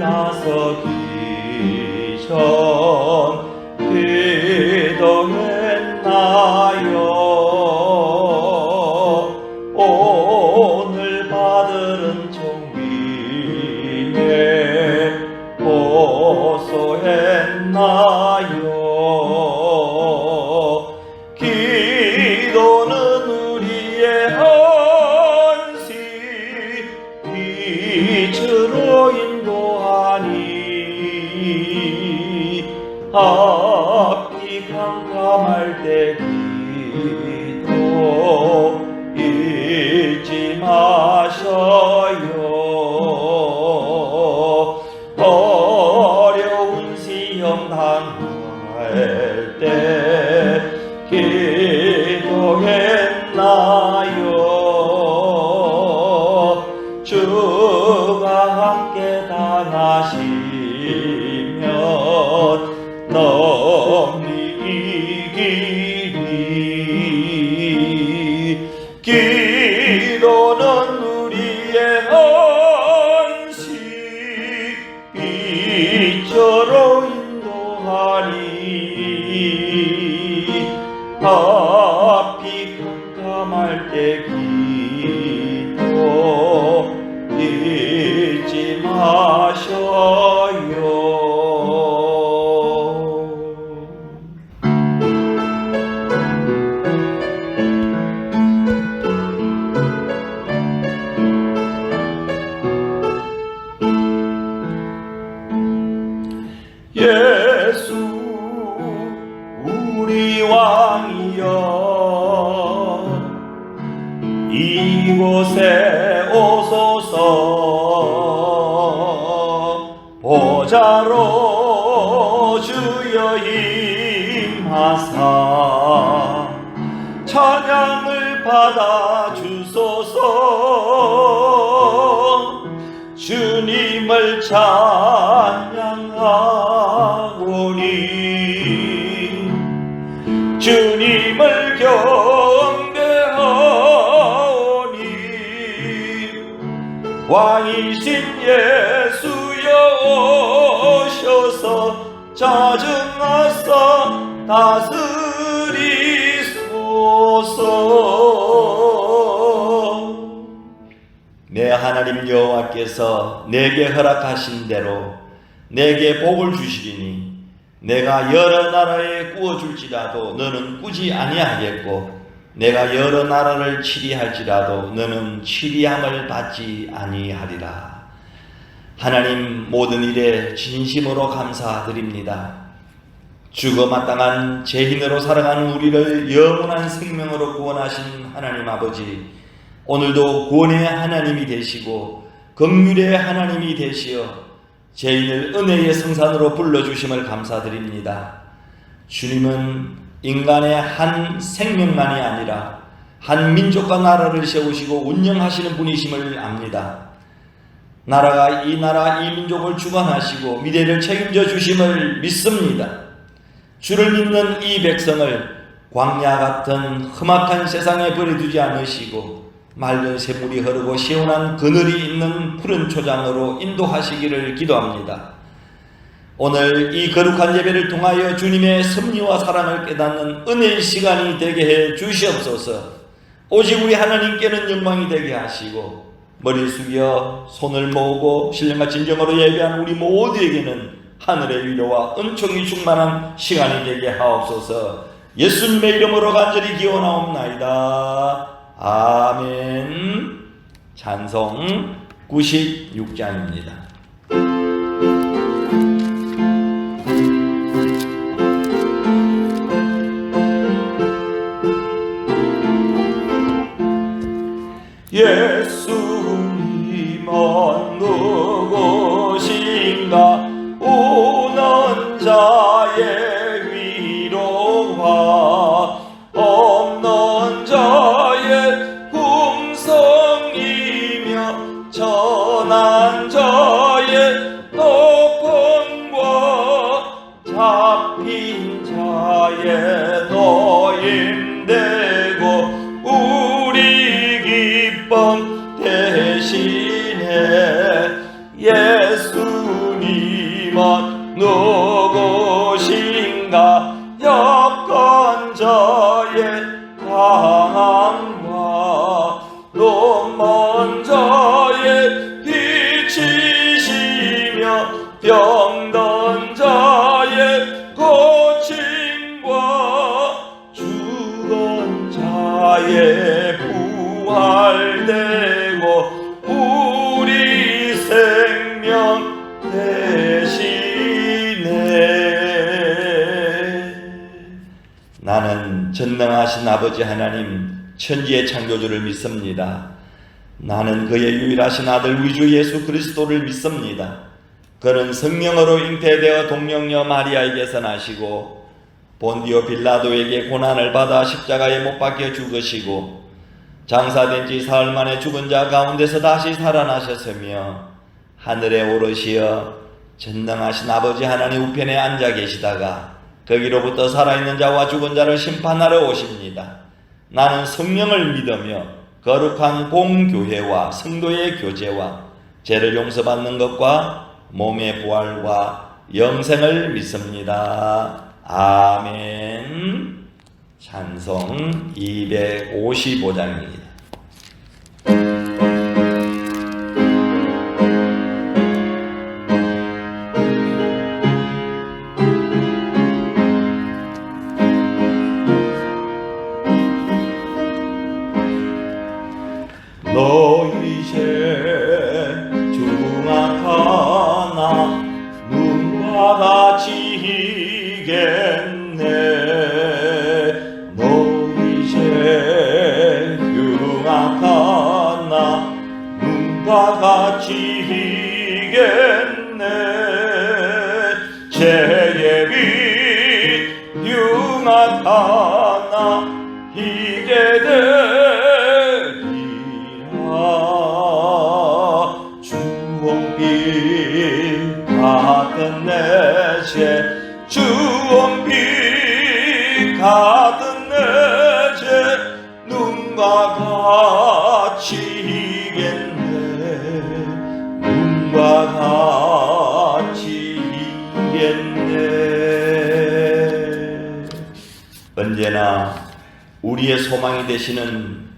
나서기 전 기도했나요? 오늘 받은 종위에 호소했나요? 기도는 우리의 안식 빛으로 인도하니 앞이 캄캄할 때 기도 잊지 마셔요. 어려운 시험 당할 때 기도했나요? 주가 함께 당하시면 넉리 이기리. 기도는 우리의 안식 빛으로 인도하리. 앞이 캄캄할 때 기도 잊지 마셔요. 예수 우리 왕이여 이곳에 오소서. 보좌로 주여 임하사 찬양을 받아 주소서. 주님을 찬양하오니 주님을 경배하오니 왕이신 예수여 오셔서 자중하사 다스리소서. 내 하나님 여호와께서 내게 허락하신 대로 내게 복을 주시리니 내가 여러 나라에 꾸어줄지라도 너는 꾸지 아니하겠고 내가 여러 나라를 치리할지라도 너는 치리함을 받지 아니하리라. 하나님, 모든 일에 진심으로 감사드립니다. 죽어 마땅한 죄인으로 살아가는 우리를 영원한 생명으로 구원하신 하나님 아버지, 오늘도 구원의 하나님이 되시고 긍휼의 하나님이 되시어 죄인을 은혜의 성산으로 불러주심을 감사드립니다. 주님은 인간의 한 생명만이 아니라 한 민족과 나라를 세우시고 운영하시는 분이심을 압니다. 나라가 이 나라 이 민족을 주관하시고 미래를 책임져 주심을 믿습니다. 주를 믿는 이 백성을 광야 같은 험악한 세상에 버려두지 않으시고 맑은 샘물이 흐르고 시원한 그늘이 있는 푸른 초장으로 인도하시기를 기도합니다. 오늘 이 거룩한 예배를 통하여 주님의 섭리와 사랑을 깨닫는 은혜의 시간이 되게 해 주시옵소서. 오직 우리 하나님께는 영광이 되게 하시고 머리 숙여 손을 모으고 신령과 진정으로 예배한 우리 모두에게는 하늘의 위로와 은총이 충만한 시간이 되게 하옵소서. 예수님의 이름으로 간절히 기원하옵나이다. 아멘. 찬송 96장입니다. 예수님은 누구신가? 우는 자의 위로와 없는 자의 풍성이며 천한 자 주님은 누구신가? 약간자의 방황과 눈먼 자의 빛이시며 병든 자의 고침과 죽은 자의 부활되고 우리 생명 대신에 나는 전능하신 아버지 하나님 천지의 창조주를 믿습니다. 나는 그의 유일하신 아들 위주 예수 그리스도를 믿습니다. 그는 성령으로 잉태되어 동령녀 마리아에게서 나시고 본디오 빌라도에게 고난을 받아 십자가에 못 박혀 죽으시고 장사된 지 사흘 만에 죽은 자 가운데서 다시 살아나셨으며 하늘에 오르시어 전능하신 아버지 하나님 우편에 앉아 계시다가 거기로부터 살아있는 자와 죽은 자를 심판하러 오십니다. 나는 성령을 믿으며 거룩한 공교회와 성도의 교제와 죄를 용서받는 것과 몸의 부활과 영생을 믿습니다. 아멘. 찬송 255장입니다. 너희 죄 중악하나 눈과 같이 희겠네. 너희 죄 중악하나 눈과 같이 희겠네. 죄의 빛 흉악하나 희게 주홍빛 같은 내 죄 주홍빛 같은 내 죄 눈과 같이 희겠네. 눈과 같이 희겠네. 언제나 우리의 소망이 되시는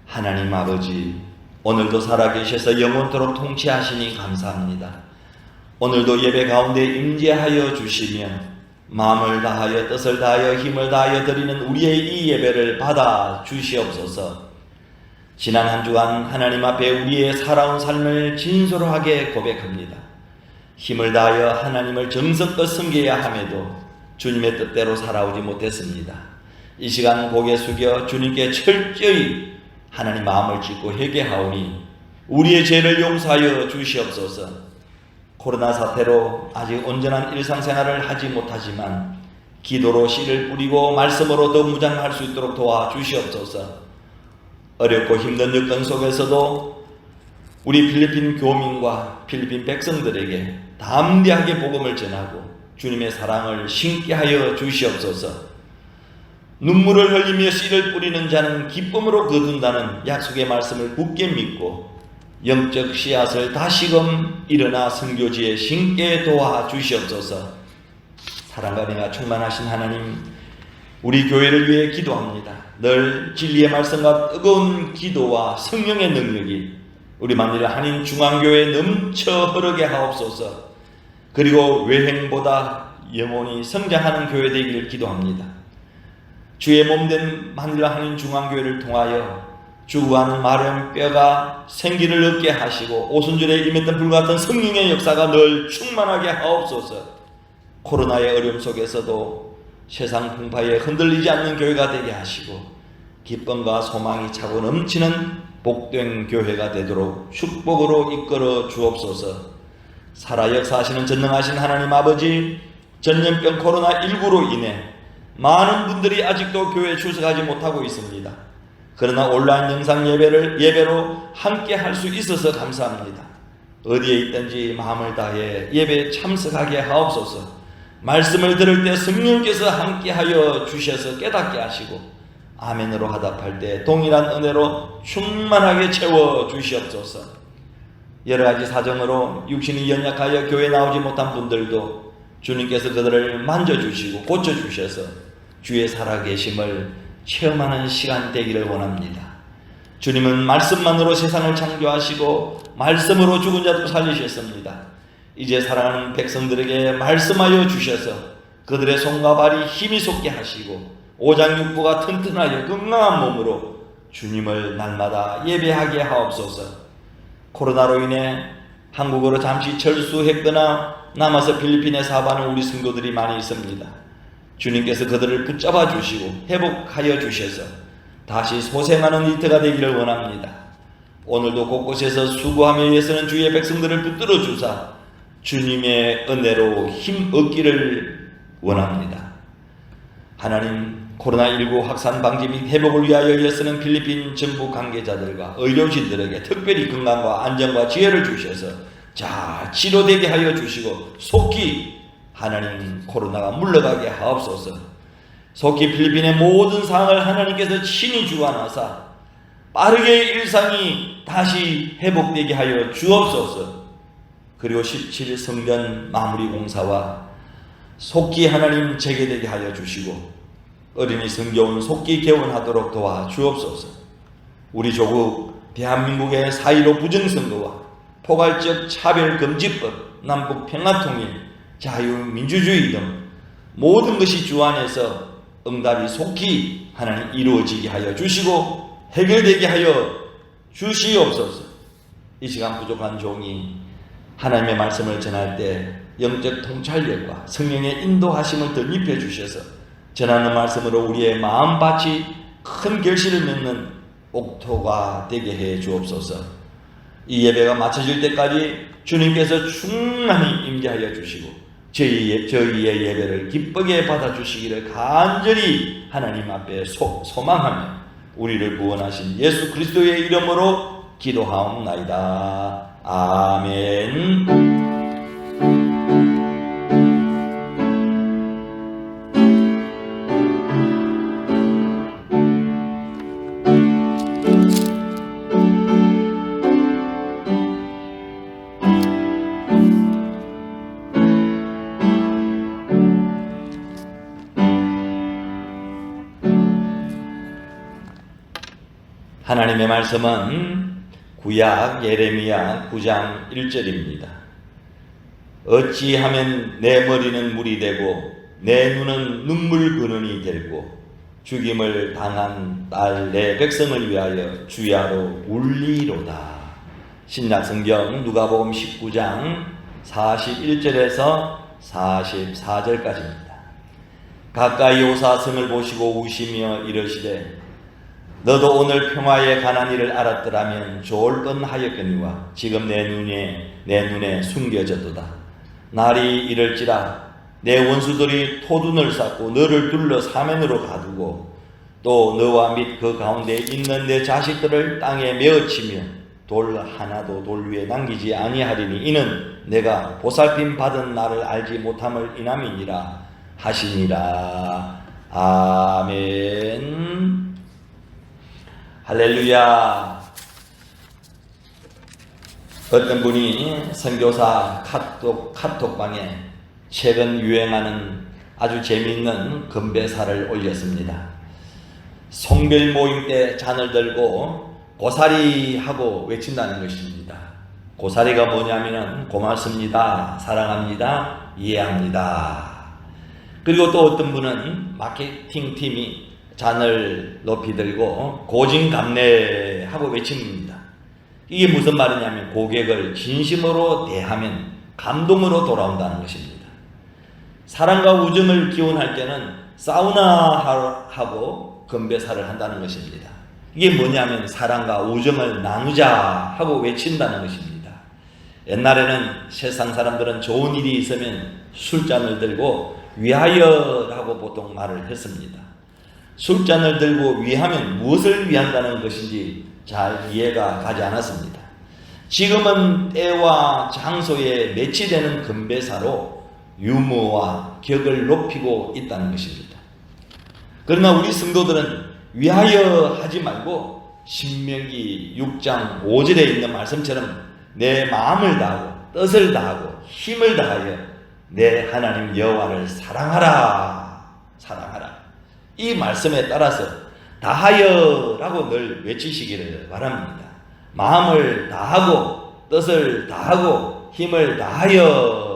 하나님 아버지, 오늘도 살아계셔서 영원토록 통치하시니 감사합니다. 오늘도 예배 가운데 임재하여 주시며 마음을 다하여 뜻을 다하여 힘을 다하여 드리는 우리의 이 예배를 받아 주시옵소서. 지난 한 주간 하나님 앞에 우리의 살아온 삶을 진솔하게 고백합니다. 힘을 다하여 하나님을 정성껏 섬겨야 함에도 주님의 뜻대로 살아오지 못했습니다. 이 시간 고개 숙여 주님께 철저히 하나님 마음을 찢고 회개하오니 우리의 죄를 용서하여 주시옵소서. 코로나 사태로 아직 온전한 일상생활을 하지 못하지만 기도로 씨를 뿌리고 말씀으로 더 무장할 수 있도록 도와주시옵소서. 어렵고 힘든 여건 속에서도 우리 필리핀 교민과 필리핀 백성들에게 담대하게 복음을 전하고 주님의 사랑을 신게 하여 주시옵소서. 눈물을 흘리며 씨를 뿌리는 자는 기쁨으로 거둔다는 약속의 말씀을 굳게 믿고 영적 씨앗을 다시금 일어나 선교지에 심게 도와주시옵소서. 사랑과 은혜가 충만하신 하나님, 우리 교회를 위해 기도합니다. 늘 진리의 말씀과 뜨거운 기도와 성령의 능력이 우리 만일 한인 중앙교회에 넘쳐 흐르게 하옵소서. 그리고 외행보다 영혼이 성장하는 교회 되기를 기도합니다. 주의 몸된 만일라 한인 중앙교회를 통하여 주구하는 마른 뼈가 생기를 얻게 하시고 오순절에 임했던 불같은 성령의 역사가 늘 충만하게 하옵소서. 코로나의 어려움 속에서도 세상 풍파에 흔들리지 않는 교회가 되게 하시고 기쁨과 소망이 차고 넘치는 복된 교회가 되도록 축복으로 이끌어 주옵소서. 살아 역사하시는 전능하신 하나님 아버지, 전염병 코로나19로 인해 많은 분들이 아직도 교회에 출석하지 못하고 있습니다. 그러나 온라인 영상 예배로 함께 할 수 있어서 감사합니다. 어디에 있든지 마음을 다해 예배에 참석하게 하옵소서. 말씀을 들을 때 성령께서 함께하여 주셔서 깨닫게 하시고 아멘으로 화답할 때 동일한 은혜로 충만하게 채워 주시옵소서. 여러 가지 사정으로 육신이 연약하여 교회 나오지 못한 분들도 주님께서 그들을 만져주시고 고쳐주셔서 주의 살아계심을 체험하는 시간 되기를 원합니다. 주님은 말씀만으로 세상을 창조하시고 말씀으로 죽은 자도 살리셨습니다. 이제 사랑하는 백성들에게 말씀하여 주셔서 그들의 손과 발이 힘이 솟게 하시고 오장육부가 튼튼하여 건강한 몸으로 주님을 날마다 예배하게 하옵소서. 코로나로 인해 한국으로 잠시 철수했거나 남아서 필리핀에 사업하는 우리 성도들이 많이 있습니다. 주님께서 그들을 붙잡아 주시고 회복하여 주셔서 다시 소생하는 이태가 되기를 원합니다. 오늘도 곳곳에서 수고하며 애쓰는 주의 백성들을 붙들어 주사 주님의 은혜로 힘 얻기를 원합니다. 하나님, 코로나19 확산 방지 및 회복을 위하여 애쓰는 필리핀 정부 관계자들과 의료진들에게 특별히 건강과 안정과 지혜를 주셔서 잘 치료되게 하여 주시고 속히 하나님 코로나가 물러가게 하옵소서. 속히 필리핀의 모든 상황을 하나님께서 친히 주관하사 빠르게 일상이 다시 회복되게 하여 주옵소서. 그리고 17일 성전 마무리 공사와 속히 하나님 재개되게 하여 주시고 어린이 성교원 속히 개원하도록 도와 주옵소서. 우리 조국 대한민국의 4.15 부정선거와 포괄적 차별금지법, 남북 평화통일, 자유민주주의 등 모든 것이 주 안에서 응답이 속히 하나님 이루어지게 하여 주시고 해결되게 하여 주시옵소서. 이 시간 부족한 종이 하나님의 말씀을 전할 때 영적 통찰력과 성령의 인도하심을 덧입혀 주셔서 전하는 말씀으로 우리의 마음밭이 큰 결실을 맺는 옥토가 되게 해 주옵소서. 이 예배가 마쳐질 때까지 주님께서 충만히 임재하여 주시고 저희의 예배를 기쁘게 받아주시기를 간절히 하나님 앞에 소망하며 우리를 구원하신 예수 그리스도의 이름으로 기도하옵나이다. 아멘. 하나님의 말씀은 구약 예레미야 9장 1절입니다. 어찌하면 내 머리는 물이 되고 내 눈은 눈물 근원이 되고 죽임을 당한 딸 내 백성을 위하여 주야로 울리로다. 신약성경 누가복음 19장 41절에서 44절까지입니다. 가까이 오사 성을 보시고 우시며 이르시되 너도 오늘 평화에 관한 일을 알았더라면 좋을 뻔하였거니와 지금 내 눈에 숨겨졌도다. 날이 이럴지라 내 원수들이 토둔을 쌓고 너를 둘러 사면으로 가두고 또 너와 및 그 가운데 있는 내 자식들을 땅에 메어치며 돌 하나도 돌 위에 남기지 아니하리니 이는 내가 보살핌 받은 나를 알지 못함을 인함이니라 하시니라. 아멘. 할렐루야. 어떤 분이 선교사 카톡방에 최근 유행하는 아주 재미있는 건배사를 올렸습니다. 성별 모임 때 잔을 들고 고사리 하고 외친다는 것입니다. 고사리가 뭐냐면은 고맙습니다, 사랑합니다, 이해합니다. 그리고 또 어떤 분은 마케팅 팀이 잔을 높이 들고 고진감래하고 외칩니다. 이게 무슨 말이냐면 고객을 진심으로 대하면 감동으로 돌아온다는 것입니다. 사랑과 우정을 기원할 때는 사우나하고 건배사를 한다는 것입니다. 이게 뭐냐면 사랑과 우정을 나누자 하고 외친다는 것입니다. 옛날에는 세상 사람들은 좋은 일이 있으면 술잔을 들고 위하여라고 보통 말을 했습니다. 술잔을 들고 위하면 무엇을 위한다는 것인지 잘 이해가 가지 않았습니다. 지금은 때와 장소에 매치되는 건배사로 유머와 격을 높이고 있다는 것입니다. 그러나 우리 성도들은 위하여 하지 말고 신명기 6장 5절에 있는 말씀처럼 내 마음을 다하고 뜻을 다하고 힘을 다하여 내 하나님 여호와를 사랑하라. 사랑하라. 이 말씀에 따라서 다하여라고 늘 외치시기를 바랍니다. 마음을 다하고 뜻을 다하고 힘을 다하여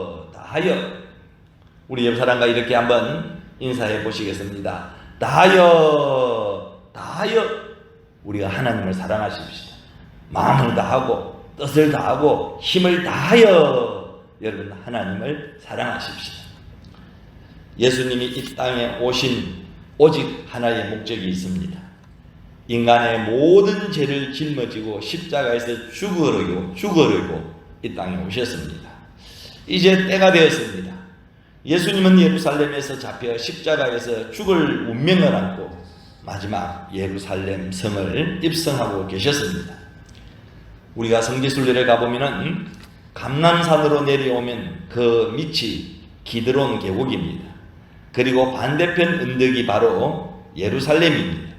우리 옆 사람과 이렇게 한번 인사해 보시겠습니다. 다하여 우리가 하나님을 사랑하십시다. 마음을 다하고 뜻을 다하고 힘을 다하여 여러분 하나님을 사랑하십시다. 예수님이 이 땅에 오신 오직 하나의 목적이 있습니다. 인간의 모든 죄를 짊어지고 십자가에서 죽으려고 이 땅에 오셨습니다. 이제 때가 되었습니다. 예수님은 예루살렘에서 잡혀 십자가에서 죽을 운명을 안고 마지막 예루살렘 성을 입성하고 계셨습니다. 우리가 성지순례를 가보면은 감람산으로 내려오면 그 밑이 기드론 계곡입니다. 그리고 반대편 언덕이 바로 예루살렘입니다.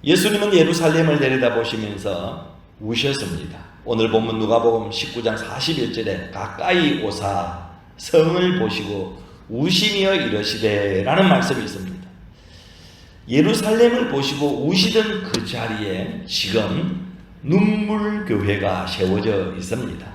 예수님은 예루살렘을 내려다보시면서 우셨습니다. 오늘 본문 누가복음 19장 41절에 가까이 오사 성을 보시고 우시며 이러시되 라는 말씀이 있습니다. 예루살렘을 보시고 우시던 그 자리에 지금 눈물교회가 세워져 있습니다.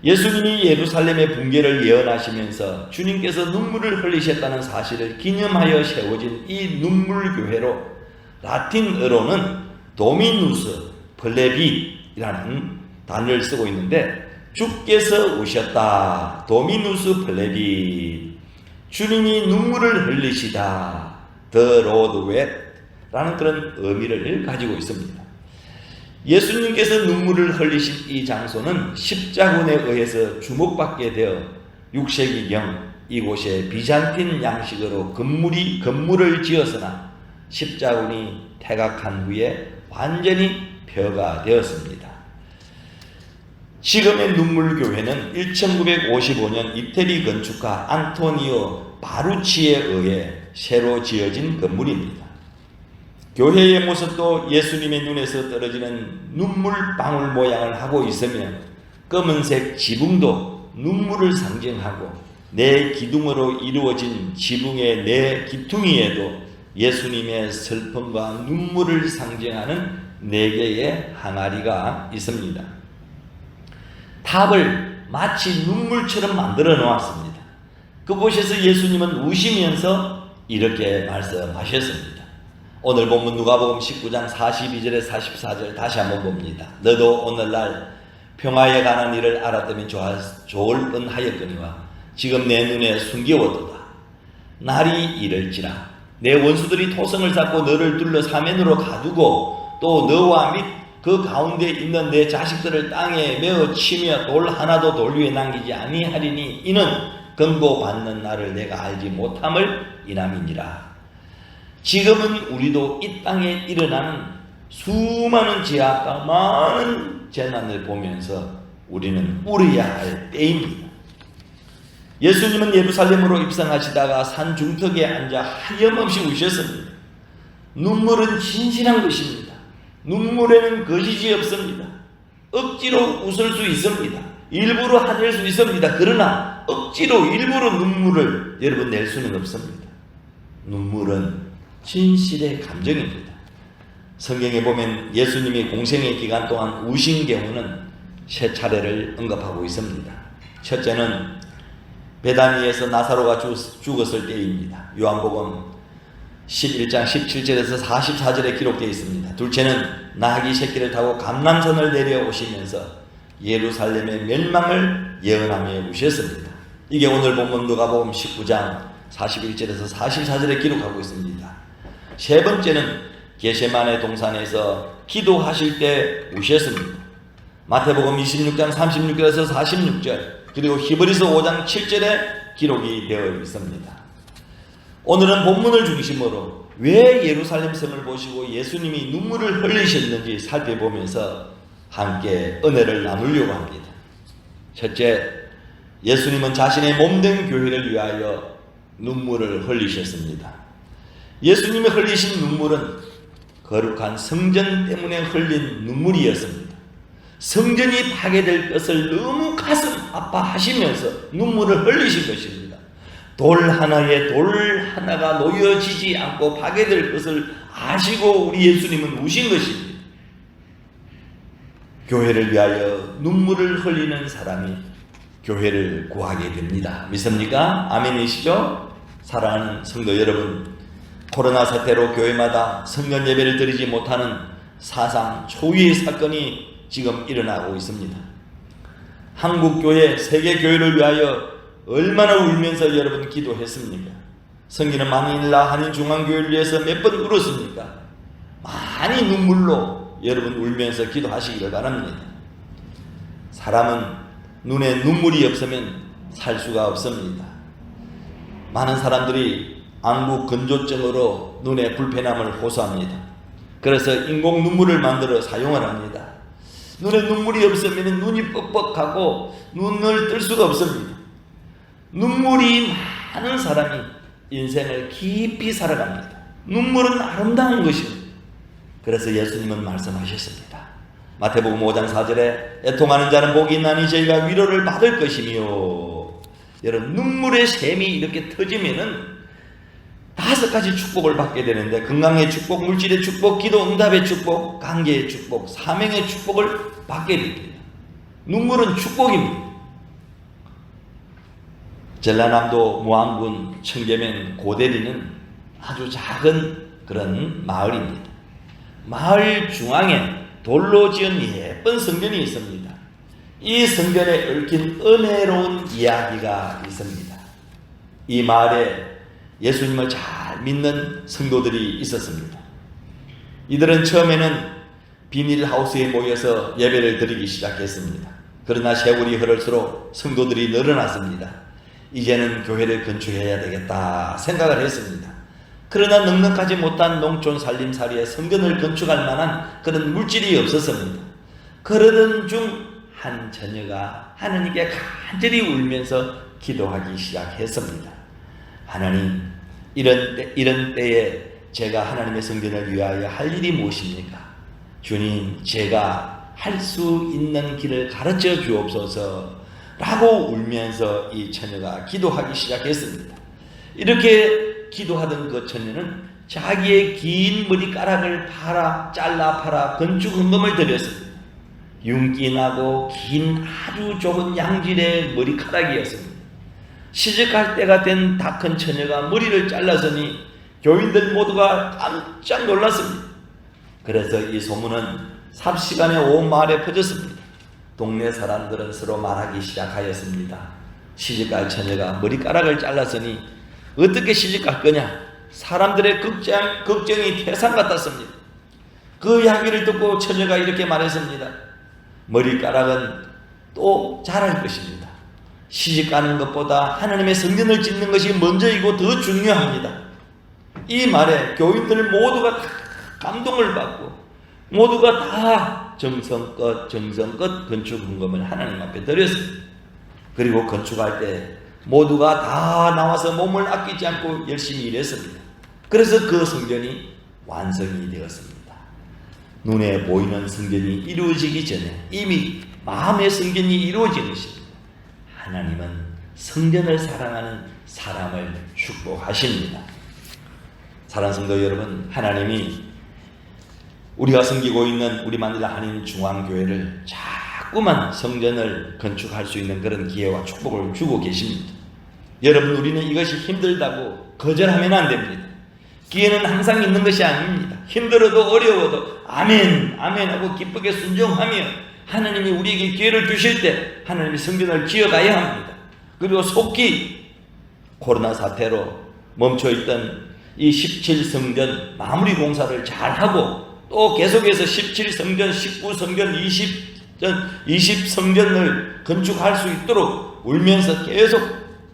예수님이 예루살렘의 붕괴를 예언하시면서 주님께서 눈물을 흘리셨다는 사실을 기념하여 세워진 이 눈물교회로 라틴어로는 도미누스 플레빗이라는 단어를 쓰고 있는데 주께서 오셨다. 도미누스 플레빗. 주님이 눈물을 흘리시다. The road wet라는 그런 의미를 가지고 있습니다. 예수님께서 눈물을 흘리신 이 장소는 십자군에 의해서 주목받게 되어 6세기경 이곳에 비잔틴 양식으로 건물을 지었으나 십자군이 퇴각한 후에 완전히 폐허가 되었습니다. 지금의 눈물교회는 1955년 이태리 건축가 안토니오 바루치에 의해 새로 지어진 건물입니다. 교회의 모습도 예수님의 눈에서 떨어지는 눈물방울 모양을 하고 있으며 검은색 지붕도 눈물을 상징하고 내 기둥으로 이루어진 지붕의 내 기퉁이에도 예수님의 슬픔과 눈물을 상징하는 4개의 항아리가 있습니다. 탑을 마치 눈물처럼 만들어 놓았습니다. 그곳에서 예수님은 우시면서 이렇게 말씀하셨습니다. 오늘 본문 누가복음 19장 42절에 44절 다시 한번 봅니다. 너도 오늘날 평화에 관한 일을 알았다면 좋을 뻔하였거니와 지금 내 눈에 숨겨워도다. 날이 이를지라 내 원수들이 토성을 쌓고 너를 둘러 사면으로 가두고 또 너와 및 그 가운데 있는 내 자식들을 땅에 메어 치며 돌 하나도 돌 위에 남기지 아니하리니 이는 권고받는 날을 내가 알지 못함을 인함이니라. 지금은 우리도 이 땅에 일어나는 수많은 죄악과 많은 재난을 보면서 우리는 울어야 할 때입니다. 예수님은 예루살렘으로 입성하시다가 산 중턱에 앉아 하염없이 우셨습니다. 눈물은 진실한 것입니다. 눈물에는 거짓이 없습니다. 억지로 웃을 수 있습니다. 일부러 화낼 수 있습니다. 그러나 억지로 일부러 눈물을 여러분 낼 수는 없습니다. 눈물은 진실의 감정입니다. 성경에 보면 예수님이 공생의 기간 동안 우신 경우는 3차례를 언급하고 있습니다. 첫째는 베다니에서 나사로가 죽었을 때입니다. 요한복음 11장 17절에서 44절에 기록되어 있습니다. 둘째는 나귀 새끼를 타고 감람산을 내려오시면서 예루살렘의 멸망을 예언하며 우셨습니다. 이게 오늘 본문 누가복음 19장 41절에서 44절에 기록하고 있습니다. 세 번째는 게세마네 동산에서 기도하실 때 우셨습니다. 마태복음 26장 36절에서 46절 그리고 히브리서 5장 7절에 기록이 되어 있습니다. 오늘은 본문을 중심으로 왜 예루살렘 성을 보시고 예수님이 눈물을 흘리셨는지 살펴보면서 함께 은혜를 나누려고 합니다. 첫째, 예수님은 자신의 몸된 교회를 위하여 눈물을 흘리셨습니다. 예수님이 흘리신 눈물은 거룩한 성전 때문에 흘린 눈물이었습니다. 성전이 파괴될 것을 너무 가슴 아파하시면서 눈물을 흘리신 것입니다. 돌 하나가 놓여지지 않고 파괴될 것을 아시고 우리 예수님은 우신 것입니다. 교회를 위하여 눈물을 흘리는 사람이 교회를 구하게 됩니다. 믿습니까? 아멘이시죠? 사랑하는 성도 여러분, 코로나 사태로 교회마다 성전 예배를 드리지 못하는 사상 초유의 사건이 지금 일어나고 있습니다. 한국교회, 세계교회를 위하여 얼마나 울면서 여러분 기도했습니까? 성기는 망일라 한인중앙교회를 위해서 몇 번 울었습니까? 많이 눈물로 여러분 울면서 기도하시기를 바랍니다. 사람은 눈에 눈물이 없으면 살 수가 없습니다. 많은 사람들이 안구 건조증으로 눈에 불편함을 호소합니다. 그래서 인공 눈물을 만들어 사용을 합니다. 눈에 눈물이 없으면 눈이 뻑뻑하고 눈을 뜰 수가 없습니다. 눈물이 많은 사람이 인생을 깊이 살아갑니다. 눈물은 아름다운 것입니다. 그래서 예수님은 말씀하셨습니다. 마태복음 5장 4절에 애통하는 자는 복이 있나니 저희가 위로를 받을 것이며, 여러분 눈물의 샘이 이렇게 터지면은 5가지 축복을 받게 되는데, 건강의 축복, 물질의 축복, 기도 응답의 축복, 관계의 축복, 사명의 축복을 받게 됩니다. 눈물은 축복입니다. 전라남도 무안군 청계면 고대리는 아주 작은 그런 마을입니다. 마을 중앙에 돌로 지은 예쁜 성전이 있습니다. 이 성전에 얽힌 은혜로운 이야기가 있습니다. 이 마을에 예수님을 잘 믿는 성도들이 있었습니다. 이들은 처음에는 비닐하우스에 모여서 예배를 드리기 시작했습니다. 그러나 세월이 흐를수록 성도들이 늘어났습니다. 이제는 교회를 건축해야 되겠다 생각을 했습니다. 그러나 넉넉하지 못한 농촌 살림살이에 성전을 건축할 만한 그런 물질이 없었습니다. 그러던 중 한 처녀가 하나님께 간절히 울면서 기도하기 시작했습니다. 하나님, 이런 때에 제가 하나님의 성전을 위하여 할 일이 무엇입니까? 주님, 제가 할 수 있는 길을 가르쳐 주옵소서 라고 울면서 이 처녀가 기도하기 시작했습니다. 이렇게 기도하던 그 처녀는 자기의 긴 머리카락을 잘라 팔아 건축 헌금을 드렸습니다. 윤기나고 긴 아주 좋은 양질의 머리카락이었습니다. 시집갈 때가 된 다 큰 처녀가 머리를 잘랐으니 교인들 모두가 깜짝 놀랐습니다. 그래서 이 소문은 삽시간에 온 마을에 퍼졌습니다. 동네 사람들은 서로 말하기 시작하였습니다. 시집갈 처녀가 머리카락을 잘랐으니 어떻게 시집갈 거냐? 사람들의 걱정이 태산 같았습니다. 그 이야기를 듣고 처녀가 이렇게 말했습니다. 머리카락은 또 자랄 것입니다. 시집가는 것보다 하나님의 성전을 짓는 것이 먼저이고 더 중요합니다. 이 말에 교인들 모두가 다 감동을 받고 모두가 다 정성껏 건축 헌금을 하나님 앞에 드렸습니다. 그리고 건축할 때 모두가 다 나와서 몸을 아끼지 않고 열심히 일했습니다. 그래서 그 성전이 완성이 되었습니다. 눈에 보이는 성전이 이루어지기 전에 이미 마음의 성전이 이루어지는 것입니다. 하나님은 성전을 사랑하는 사람을 축복하십니다. 사랑하는 성도 여러분, 하나님이 우리가 섬기고 있는 우리 만일라 한인중앙교회를 자꾸만 성전을 건축할 수 있는 그런 기회와 축복을 주고 계십니다. 여러분, 우리는 이것이 힘들다고 거절하면 안 됩니다. 기회는 항상 있는 것이 아닙니다. 힘들어도 어려워도 아멘 하고 기쁘게 순종하며 하나님이 우리에게 기회를 주실 때 하나님의 성전을 지어가야 합니다. 그리고 속히 코로나 사태로 멈춰있던 이 17성전 마무리 공사를 잘하고 또 계속해서 17성전, 19성전, 20성전을 건축할 수 있도록 울면서 계속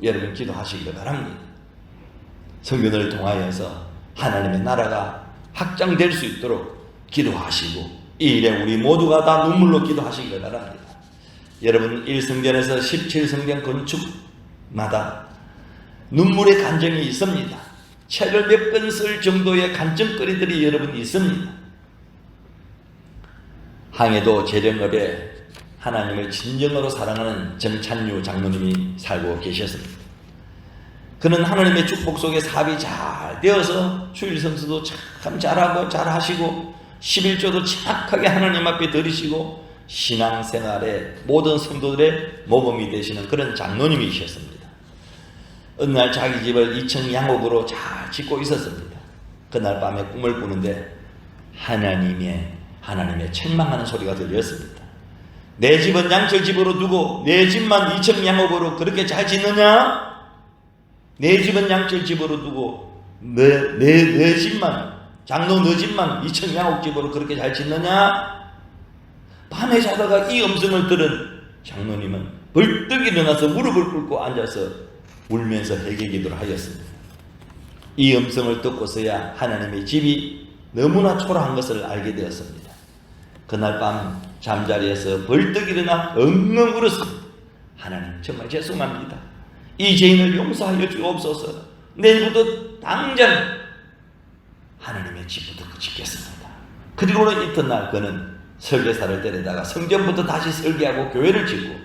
여러분 기도하시기를 바랍니다. 성전을 통하여서 하나님의 나라가 확장될 수 있도록 기도하시고 이 일에 우리 모두가 다 눈물로 기도하시기를 바랍니다. 여러분, 1성전에서 17성전 건축마다 눈물의 간증이 있습니다. 책을 몇 권 쓸 정도의 간증거리들이 여러분 있습니다. 항해도 재령업에 하나님을 진정으로 사랑하는 정찬유 장로님이 살고 계셨습니다. 그는 하나님의 축복 속에 사업이 잘 되어서 주일 성수도 참 잘하고 잘하시고 11조도 착하게 하나님 앞에 드리시고 신앙생활의 모든 성도들의 모범이 되시는 그런 장로님이셨습니다. 어느 날 자기 집을 2층 양옥으로 잘 짓고 있었습니다. 그날 밤에 꿈을 꾸는데 하나님의 책망하는 소리가 들렸습니다. 내 집은 양철집으로 두고 내 집만 2층 양옥으로 그렇게 잘 짓느냐? 내 집은 양철집으로 두고 내 집만, 장로 너 집만 2층 양옥집으로 그렇게 잘 짓느냐? 밤에 자다가 이 음성을 들은 장로님은 벌떡 일어나서 무릎을 꿇고 앉아서 울면서 회개기도를 하였습니다. 이 음성을 듣고서야 하나님의 집이 너무나 초라한 것을 알게 되었습니다. 그날 밤 잠자리에서 벌떡 일어나 엉엉 울었습니다. 하나님 정말 죄송합니다. 이 죄인을 용서하여 주옵소서. 내일부터 당장 하나님의 집부터 짓겠습니다. 그리고는 이튿날 그는 설계사를 데려다가 성전부터 다시 설계하고 교회를 짓고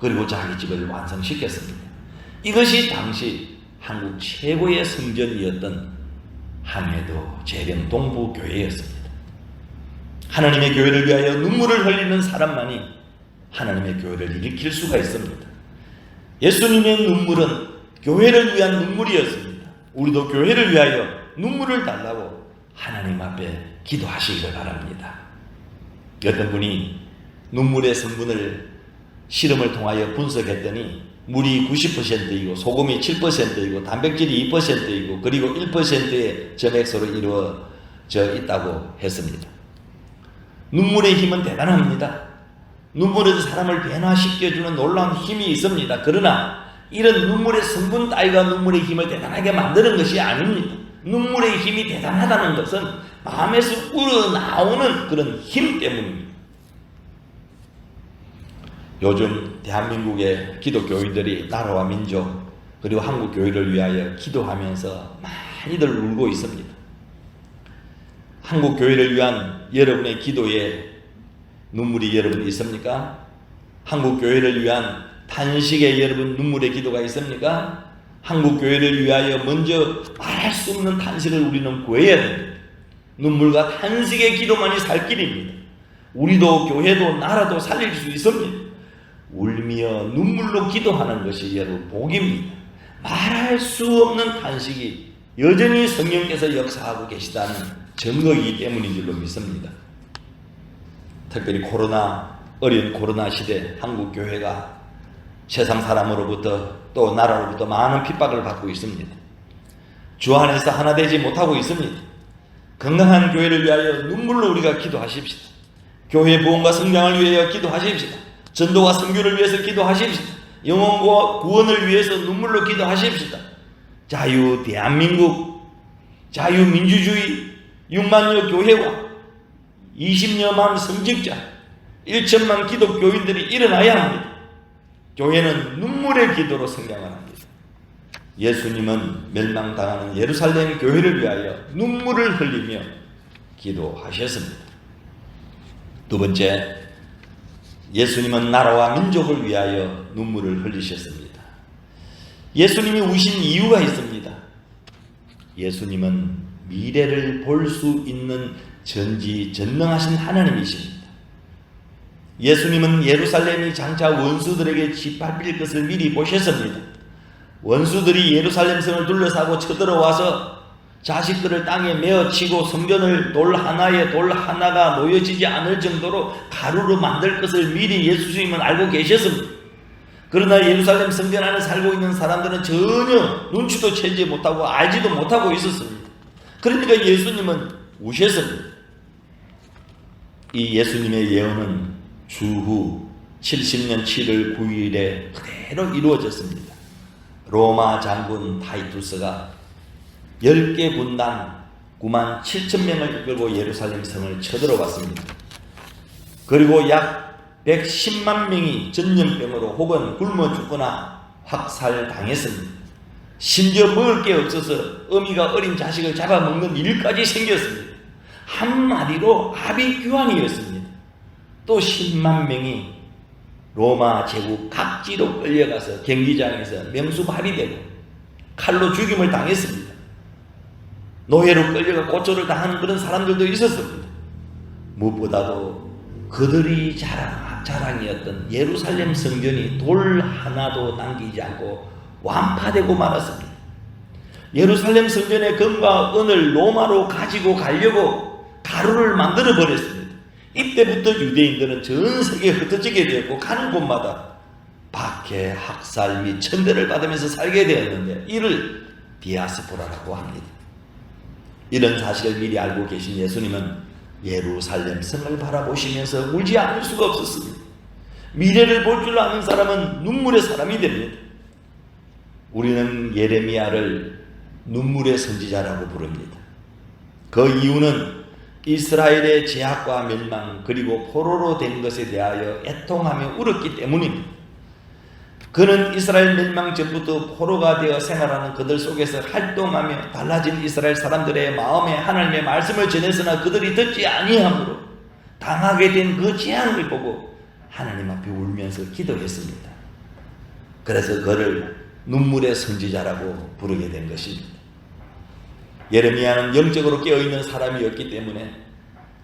그리고 자기 집을 완성시켰습니다. 이것이 당시 한국 최고의 성전이었던 항해도 재령 동부교회였습니다. 하나님의 교회를 위하여 눈물을 흘리는 사람만이 하나님의 교회를 일으킬 수가 있습니다. 예수님의 눈물은 교회를 위한 눈물이었습니다. 우리도 교회를 위하여 눈물을 달라고 하나님 앞에 기도하시기를 바랍니다. 어떤 분이 눈물의 성분을 실험을 통하여 분석했더니 물이 90%이고 소금이 7%이고 단백질이 2%이고 그리고 1%의 점액소로 이루어져 있다고 했습니다. 눈물의 힘은 대단합니다. 눈물에도 사람을 변화시켜주는 놀라운 힘이 있습니다. 그러나 이런 눈물의 성분 따위가 눈물의 힘을 대단하게 만드는 것이 아닙니다. 눈물의 힘이 대단하다는 것은 마음에서 우러나오는 그런 힘 때문입니다. 요즘 대한민국의 기독교인들이 나라와 민족 그리고 한국 교회를 위하여 기도하면서 많이들 울고 있습니다. 한국 교회를 위한 여러분의 기도에 눈물이 여러분 있습니까? 한국 교회를 위한 탄식에 여러분 눈물의 기도가 있습니까? 한국 교회를 위하여 먼저 말할 수 없는 탄식을 우리는 구해야 됩니다. 눈물과 탄식의 기도만이 살 길입니다. 우리도 교회도 나라도 살릴 수 있습니다. 울며 눈물로 기도하는 것이 여러분 복입니다. 말할 수 없는 탄식이 여전히 성령께서 역사하고 계시다는 증거이기 때문인 줄로 믿습니다. 특별히 어려운 코로나 시대 한국 교회가 세상 사람으로부터 또 나라로부터 많은 핍박을 받고 있습니다. 주 안에서 하나 되지 못하고 있습니다. 건강한 교회를 위하여 눈물로 우리가 기도하십시다. 교회 부흥과 성장을 위하여 기도하십시다. 전도와 선교를 위해서 기도하십시다. 영혼과 구원을 위해서 눈물로 기도하십시다. 대한민국 자유민주주의 6만여 교회와 20여만 성직자 1천만 기독교인들이 일어나야 합니다. 교회는 눈물의 기도로 성장을 합니다. 예수님은 멸망당하는 예루살렘 교회를 위하여 눈물을 흘리며 기도하셨습니다. 두 번째, 예수님은 나라와 민족을 위하여 눈물을 흘리셨습니다. 예수님이 우신 이유가 있습니다. 예수님은 미래를 볼 수 있는 전지전능하신 하나님이십니다. 예수님은 예루살렘이 장차 원수들에게 짓밟힐 것을 미리 보셨습니다. 원수들이 예루살렘 성을 둘러싸고 쳐들어와서 자식들을 땅에 메어치고 성전을 돌 하나가 놓여지지 않을 정도로 가루로 만들 것을 미리 예수님은 알고 계셨습니다. 그러나 예루살렘 성전 안에 살고 있는 사람들은 전혀 눈치도 채지 못하고 알지도 못하고 있었습니다. 그러니까 예수님은 우셨습니다. 이 예수님의 예언은 주후 70년 7월 9일에 그대로 이루어졌습니다. 로마 장군 타이투스가 10개 군단 9만 7천 명을 이끌고 예루살렘 성을 쳐들어왔습니다. 그리고 약 110만 명이 전염병으로 혹은 굶어 죽거나 확살당했습니다. 심지어 먹을 게 없어서 어미가 어린 자식을 잡아먹는 일까지 생겼습니다. 한마디로 아비규환이었습니다. 또 10만 명이 로마 제국 각지로 끌려가서 경기장에서 명수발이 되고 칼로 죽임을 당했습니다. 노예로 끌려가 고초를 당하는 그런 사람들도 있었습니다. 무엇보다도 그들이 자랑이었던 예루살렘 성전이 돌 하나도 남기지 않고 완파되고 말았습니다. 예루살렘 성전의 금과 은을 로마로 가지고 가려고 가루를 만들어 버렸습니다. 이때부터 유대인들은 전 세계에 흩어지게 되었고 가는 곳마다 박해, 학살 및 천대를 받으면서 살게 되었는데 이를 디아스포라라고 합니다. 이런 사실을 미리 알고 계신 예수님은 예루살렘 성을 바라보시면서 울지 않을 수가 없었습니다. 미래를 볼 줄 아는 사람은 눈물의 사람이 됩니다. 우리는 예레미야를 눈물의 선지자라고 부릅니다. 그 이유는 이스라엘의 제약과 멸망 그리고 포로로 된 것에 대하여 애통하며 울었기 때문입니다. 그는 이스라엘 멸망 전부터 포로가 되어 생활하는 그들 속에서 활동하며 달라진 이스라엘 사람들의 마음에 하나님의 말씀을 전했으나 그들이 듣지 아니함으로 당하게 된 그 재앙을 보고 하나님 앞에 울면서 기도했습니다. 그래서 그를 눈물의 선지자라고 부르게 된 것입니다. 예레미야는 영적으로 깨어있는 사람이었기 때문에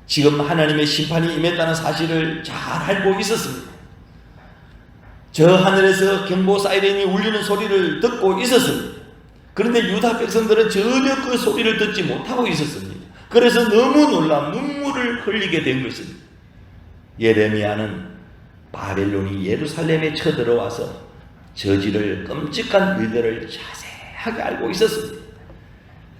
지금 하나님의 심판이 임했다는 사실을 잘 알고 있었습니다. 저 하늘에서 경보 사이렌이 울리는 소리를 듣고 있었습니다. 그런데 유다 백성들은 전혀 그 소리를 듣지 못하고 있었습니다. 그래서 너무 놀라 눈물을 흘리게 된 것입니다. 예레미야는 바벨론이 예루살렘에 쳐들어와서 저지를 끔찍한 일들을 자세하게 알고 있었습니다.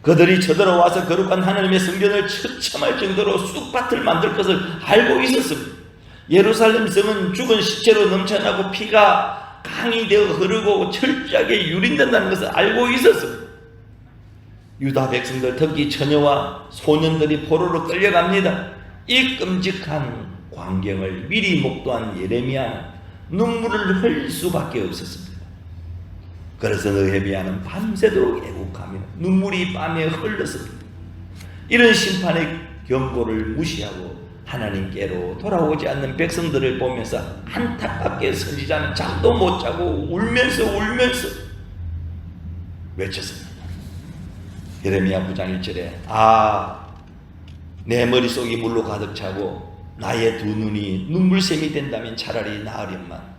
그들이 쳐들어와서 거룩한 하나님의 성전을 처참할 정도로 쑥밭을 만들 것을 알고 있었습니다. 예루살렘 성은 죽은 시체로 넘쳐나고 피가 강이 되어 흐르고 철저하게 유린된다는 것을 알고 있었습니다. 유다 백성들 특히 처녀와 소년들이 포로로 끌려갑니다. 이 끔찍한 광경을 미리 목도한 예레미야는 눈물을 흘릴 수밖에 없었습니다. 그래서 느헤미야는 밤새도록 애국하며 눈물이 밤에 흘렀습니다. 이런 심판의 경고를 무시하고 하나님께로 돌아오지 않는 백성들을 보면서 안타깝게 선지자는 잠도 못 자고 울면서 외쳤습니다. 예레미야 9장 1절에 내 머릿속이 물로 가득 차고 나의 두 눈이 눈물샘이 된다면 차라리 나으련만.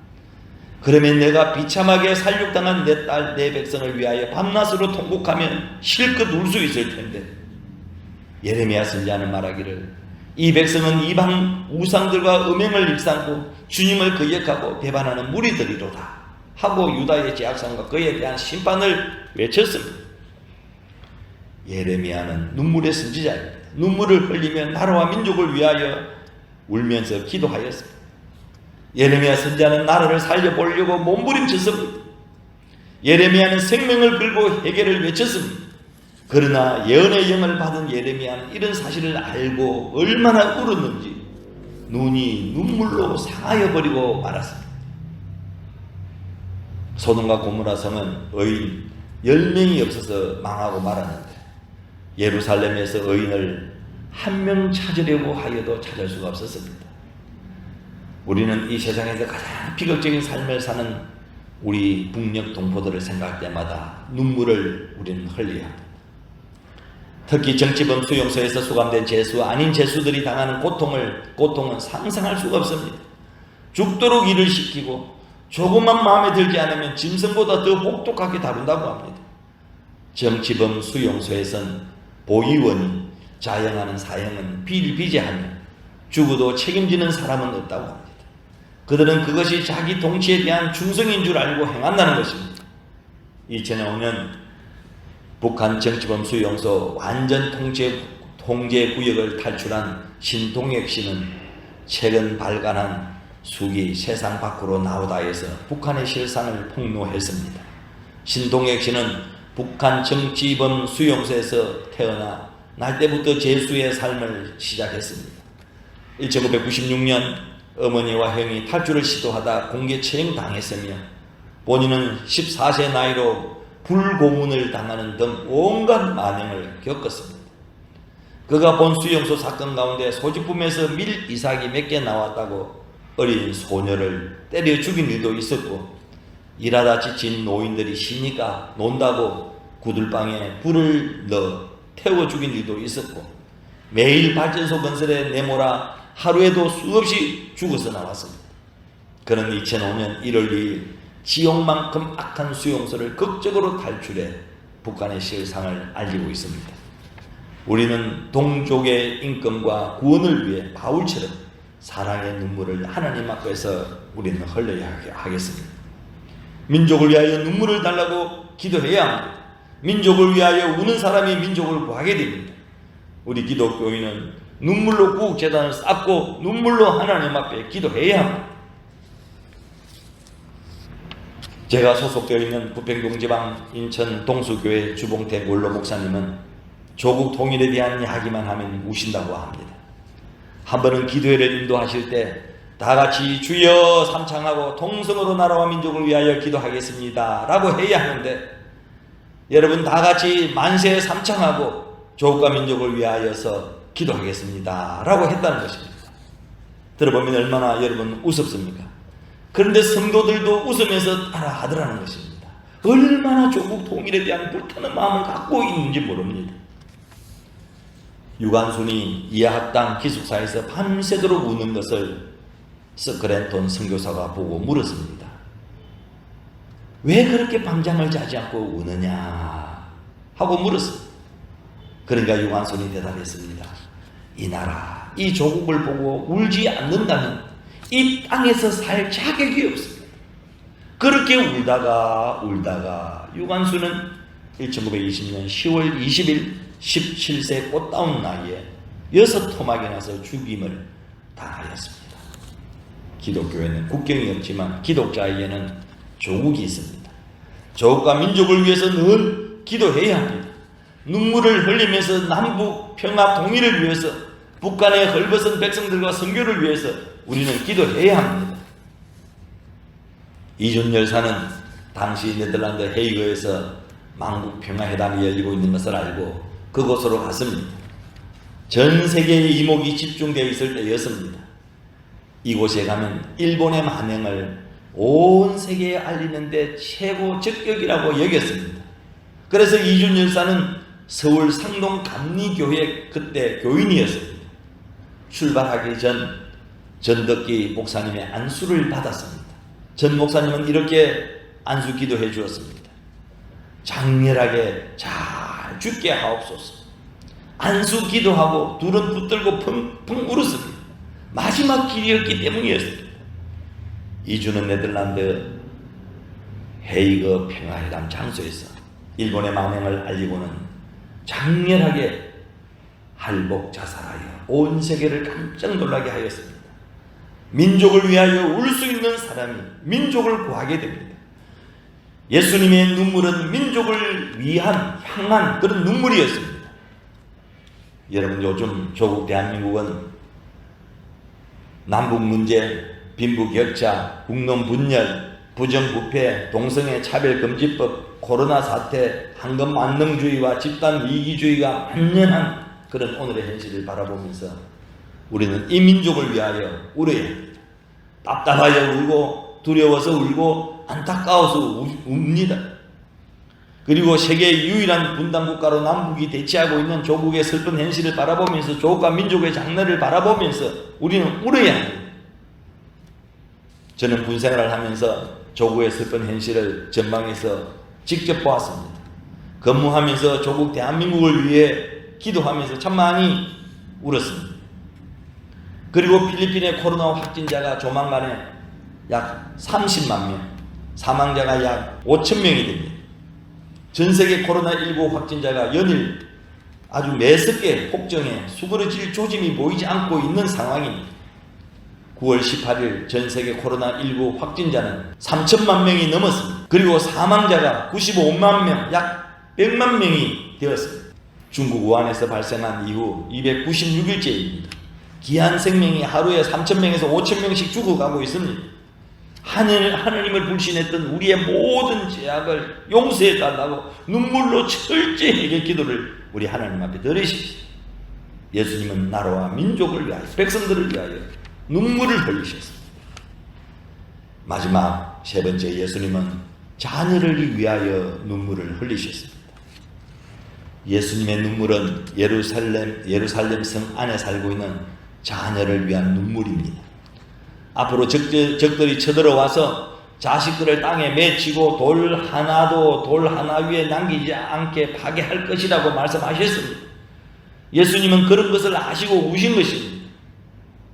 그러면 내가 비참하게 살육당한 내 딸, 내 백성을 위하여 밤낮으로 통곡하면 실컷 울 수 있을 텐데. 예레미야 선지자는 말하기를 이 백성은 이방 우상들과 음행을 일삼고 주님을 거역하고 배반하는 무리들이로다 하고 유다의 제약상과 그에 대한 심판을 외쳤습니다. 예레미야는 눈물의 선지자입니다. 눈물을 흘리며 나라와 민족을 위하여 울면서 기도하였습니다. 예레미야 선지자는 나라를 살려보려고 몸부림쳤습니다. 예레미야는 생명을 걸고 회개를 외쳤습니다. 그러나 예언의 영을 받은 예레미야는 이런 사실을 알고 얼마나 울었는지 눈이 눈물로 상하여 버리고 말았습니다. 소돔과 고모라 성은 의인 10명이 없어서 망하고 말았는데 예루살렘에서 의인을 한 명 찾으려고 하여도 찾을 수가 없었습니다. 우리는 이 세상에서 가장 비극적인 삶을 사는 우리 북녘 동포들을 생각할 때마다 눈물을 우리는 흘려야 합니다. 특히 정치범 수용소에서 수감된 죄수 아닌 죄수들이 당하는 고통은 상상할 수가 없습니다. 죽도록 일을 시키고 조금만 마음에 들지 않으면 짐승보다 더 혹독하게 다룬다고 합니다. 정치범 수용소에선 보위원이 자행하는 사형은 비일비재하며 죽어도 책임지는 사람은 없다고 합니다. 그들은 그것이 자기 통치에 대한 충성인 줄 알고 행한다는 것입니다. 2005년 북한 정치범 수용소 완전 통제 구역을 탈출한 신동혁 씨는 최근 발간한 수기 세상 밖으로 나오다에서 북한의 실상을 폭로했습니다. 신동혁 씨는 북한 정치범 수용소에서 태어나 날 때부터 죄수의 삶을 시작했습니다. 1996년 어머니와 형이 탈출을 시도하다 공개 처형당했으며 본인은 14세 나이로 불고문을 당하는 등 온갖 만행을 겪었습니다. 그가 본 수용소 사건 가운데 소지품에서 밀 이삭이 몇 개 나왔다고 어린 소녀를 때려 죽인 일도 있었고, 일하다 지친 노인들이 쉬니까 논다고 구들방에 불을 넣어 태워 죽인 일도 있었고, 매일 발전소 건설에 내몰아 하루에도 수없이 죽어서 나왔습니다. 그는 2005년 1월 2일 지옥만큼 악한 수용소를 극적으로 탈출해 북한의 실상을 알리고 있습니다. 우리는 동족의 인권과 구원을 위해 바울처럼 사랑의 눈물을 하나님 앞에서 우리는 흘려야 하겠습니다. 민족을 위하여 눈물을 달라고 기도해야 합니다. 민족을 위하여 우는 사람이 민족을 구하게 됩니다. 우리 기독교인은 눈물로 구국재단을 쌓고 눈물로 하나님 앞에 기도해야 합니다. 제가 소속되어 있는 부평동지방 인천 동수교회 주봉태 원로 목사님은 조국 통일에 대한 이야기만 하면 우신다고 합니다. 한 번은 기도회를 인도하실 때 다 같이 주여 삼창하고 통성으로 나라와 민족을 위하여 기도하겠습니다 라고 해야 하는데, 여러분 다 같이 만세 삼창하고 조국과 민족을 위하여서 기도하겠습니다 라고 했다는 것입니다. 들어보면 얼마나 여러분 우습습니까? 그런데 성도들도 웃으면서 따라 하더라는 것입니다. 얼마나 조국 통일에 대한 불타는 마음을 갖고 있는지 모릅니다. 유관순이 이하학당 기숙사에서 밤새도록 우는 것을 스크랜톤 선교사가 보고 물었습니다. 왜 그렇게 밤잠을 자지 않고 우느냐 하고 물었습니다. 그러니까 유관순이 대답했습니다. 이 나라, 이 조국을 보고 울지 않는다면 이 땅에서 살 자격이 없습니다. 그렇게 울다가 유관순은 1920년 10월 20일 17세 꽃다운 나이에 6토막이 나서 죽임을 당하였습니다. 기독교에는 국경이 없지만 기독자에게는 조국이 있습니다. 조국과 민족을 위해서 늘 기도해야 합니다. 눈물을 흘리면서 남북 평화 통일을 위해서, 북한의 헐벗은 백성들과 선교를 위해서 우리는 기도해야 합니다. 이준 열사는 당시 네덜란드 헤이그에서 만국 평화회담이 열리고 있는 것을 알고 그곳으로 갔습니다. 전 세계의 이목이 집중되어 있을 때였습니다. 이곳에 가면 일본의 만행을 온 세계에 알리는데 최고 적격이라고 여겼습니다. 그래서 이준 열사는 서울 상동 감리교회 그때 교인이었습니다. 출발하기 전 전덕기 목사님의 안수를 받았습니다. 전 목사님은 이렇게 안수 기도해 주었습니다. 장렬하게 잘 죽게 하옵소서. 안수 기도하고 둘은 붙들고 펑펑 울었습니다. 마지막 길이었기 때문이었습니다. 이주는 네덜란드 헤이그 평화회담 장소에서 일본의 만행을 알리고는 장렬하게 할복 자살하여 온 세계를 깜짝 놀라게 하였습니다. 민족을 위하여 울 수 있는 사람이 민족을 구하게 됩니다. 예수님의 눈물은 민족을 위한 향한 그런 눈물이었습니다. 여러분, 요즘 조국 대한민국은 남북 문제, 빈부격차, 국론 분열, 부정부패, 동성애 차별금지법, 코로나 사태, 황금 만능주의와 집단 이기주의가 만연한 그런 오늘의 현실을 바라보면서 우리는 이 민족을 위하여 울어야 합니다. 답답하여 울고 두려워서 울고 안타까워서 웁니다. 그리고 세계의 유일한 분단국가로 남북이 대치하고 있는 조국의 슬픈 현실을 바라보면서, 조국과 민족의 장래를 바라보면서 우리는 울어야 합니다. 저는 군생활을 하면서 조국의 슬픈 현실을 전방에서 직접 보았습니다. 근무하면서 조국 대한민국을 위해 기도하면서 참 많이 울었습니다. 그리고 필리핀의 코로나 확진자가 조만간에 약 30만 명, 사망자가 약 5천 명이 됩니다. 전 세계 코로나19 확진자가 연일 아주 매섭게 폭증해 수그러질 조짐이 보이지 않고 있는 상황입니다. 9월 18일 전 세계 코로나19 확진자는 3천만 명이 넘었습니다. 그리고 사망자가 95만 명, 약 100만 명이 되었습니다. 중국 우한에서 발생한 이후 296일째입니다. 귀한 생명이 하루에 3,000명에서 5,000명씩 죽어가고 있습니다. 하나님을 불신했던 우리의 모든 죄악을 용서해달라고 눈물로 철저하게 기도를 우리 하나님 앞에 드리십시오. 예수님은 나라와 민족을 위하여, 백성들을 위하여 눈물을 흘리셨습니다. 마지막 세 번째, 예수님은 자녀를 위하여 눈물을 흘리셨습니다. 예수님의 눈물은 예루살렘 성 안에 살고 있는 자녀를 위한 눈물입니다. 앞으로 적들이 쳐들어와서 자식들을 땅에 맺히고 돌 하나 위에 남기지 않게 파괴할 것이라고 말씀하셨습니다. 예수님은 그런 것을 아시고 우신 것입니다.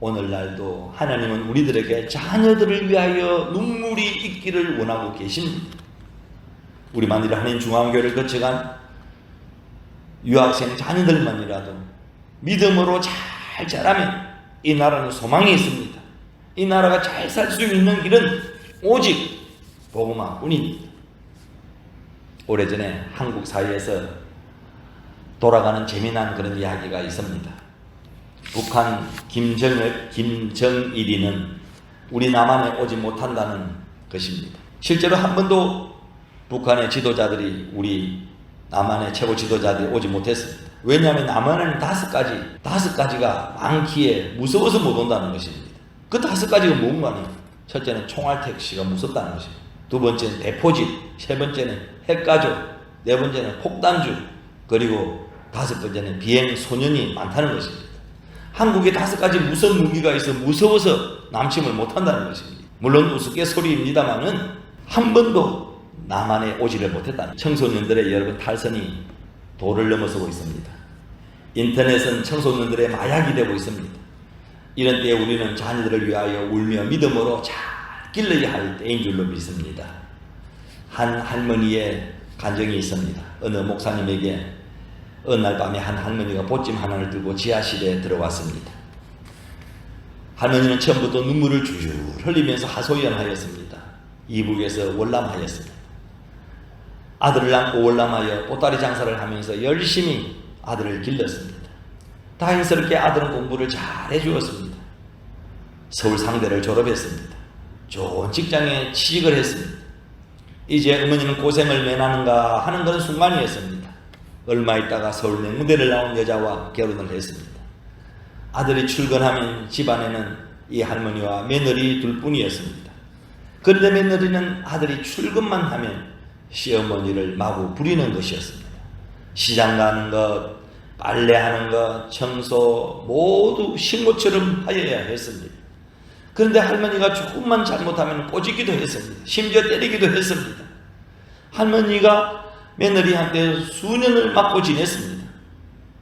오늘날도 하나님은 우리들에게 자녀들을 위하여 눈물이 있기를 원하고 계십니다. 우리 만일 하나님 중앙교회를 거쳐간 유학생 자녀들만이라도 믿음으로 잘 자라면 이 나라는 소망이 있습니다. 이 나라가 잘 살 수 있는 길은 오직 복음화뿐입니다. 오래전에 한국 사회에서 돌아가는 재미난 그런 이야기가 있습니다. 북한 김정일이는 우리 남한에 오지 못한다는 것입니다. 실제로 한 번도 북한의 지도자들이 우리 남한의 최고 지도자들이 오지 못했습니다. 왜냐하면 남한에는 다섯 가지가 많기에 무서워서 못 온다는 것입니다. 그 다섯 가지가 뭔가요? 첫째는 총알 택시가 무섭다는 것입니다. 두 번째는 대포집, 세 번째는 핵가족, 네 번째는 폭탄주, 그리고 다섯 번째는 비행 소년이 많다는 것입니다. 한국에 다섯 가지 무서운 무기가 있어 무서워서 남침을 못한다는 것입니다. 물론 우스갯소리입니다만은 한 번도 남한에 오지를 못했다는, 청소년들의 여러분 탈선이 도를 넘어서고 있습니다. 인터넷은 청소년들의 마약이 되고 있습니다. 이런 때에 우리는 자녀들을 위하여 울며 믿음으로 잘 길러야 할 때인 줄로 믿습니다. 한 할머니의 간증이 있습니다. 어느 목사님에게 어느 날 밤에 한 할머니가 보찜 하나를 들고 지하실에 들어왔습니다. 할머니는 처음부터 눈물을 줄줄 흘리면서 하소연하였습니다. 이북에서 월남하였습니다. 아들을 낳고 월남하여 보따리 장사를 하면서 열심히 아들을 길렀습니다. 다행스럽게 아들은 공부를 잘 해주었습니다. 서울 상대를 졸업했습니다. 좋은 직장에 취직을 했습니다. 이제 어머니는 고생을 면하는가 하는 그런 순간이었습니다. 얼마 있다가 서울 맹무대를 나온 여자와 결혼을 했습니다. 아들이 출근하면 집안에는 이 할머니와 며느리 둘뿐이었습니다. 그런데 며느리는 아들이 출근만 하면 시어머니를 마구 부리는 것이었습니다. 시장 가는 것, 빨래하는 것, 청소 모두 식모처럼 하여야 했습니다. 그런데 할머니가 조금만 잘못하면 꼬집기도 했습니다. 심지어 때리기도 했습니다. 할머니가 며느리한테 수년을 맞고 지냈습니다.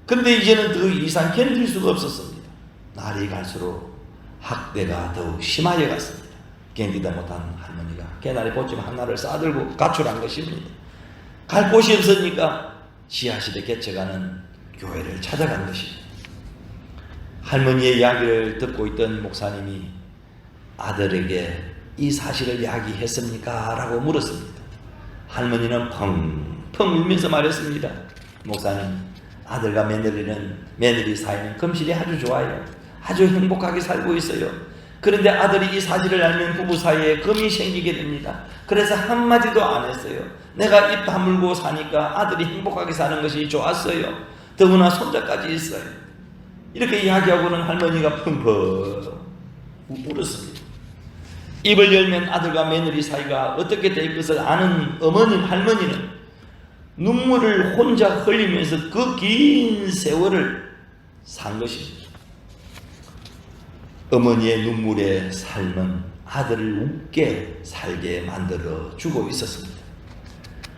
그런데 이제는 더 이상 견딜 수가 없었습니다. 날이 갈수록 학대가 더욱 심하여 갔습니다. 견디다 못한 할머니가 개나리 보찜 하나를 싸들고 가출한 것입니다. 갈 곳이 없으니까 지하실에 개척하는 교회를 찾아간 것입니다. 할머니의 이야기를 듣고 있던 목사님이 아들에게 이 사실을 이야기했습니까? 라고 물었습니다. 할머니는 펑펑 울면서 말했습니다. 목사님, 아들과 며느리 사이는 금실이 아주 좋아요. 아주 행복하게 살고 있어요. 그런데 아들이 이 사실을 알면 부부 사이에 금이 생기게 됩니다. 그래서 한마디도 안 했어요. 내가 입 다물고 사니까 아들이 행복하게 사는 것이 좋았어요. 더구나 손자까지 있어요. 이렇게 이야기하고는 할머니가 펑펑 울었습니다. 입을 열면 아들과 며느리 사이가 어떻게 될 것을 아는 할머니는 눈물을 혼자 흘리면서 그 긴 세월을 산 것입니다. 어머니의 눈물의 삶은 아들을 웃게 살게 만들어 주고 있었습니다.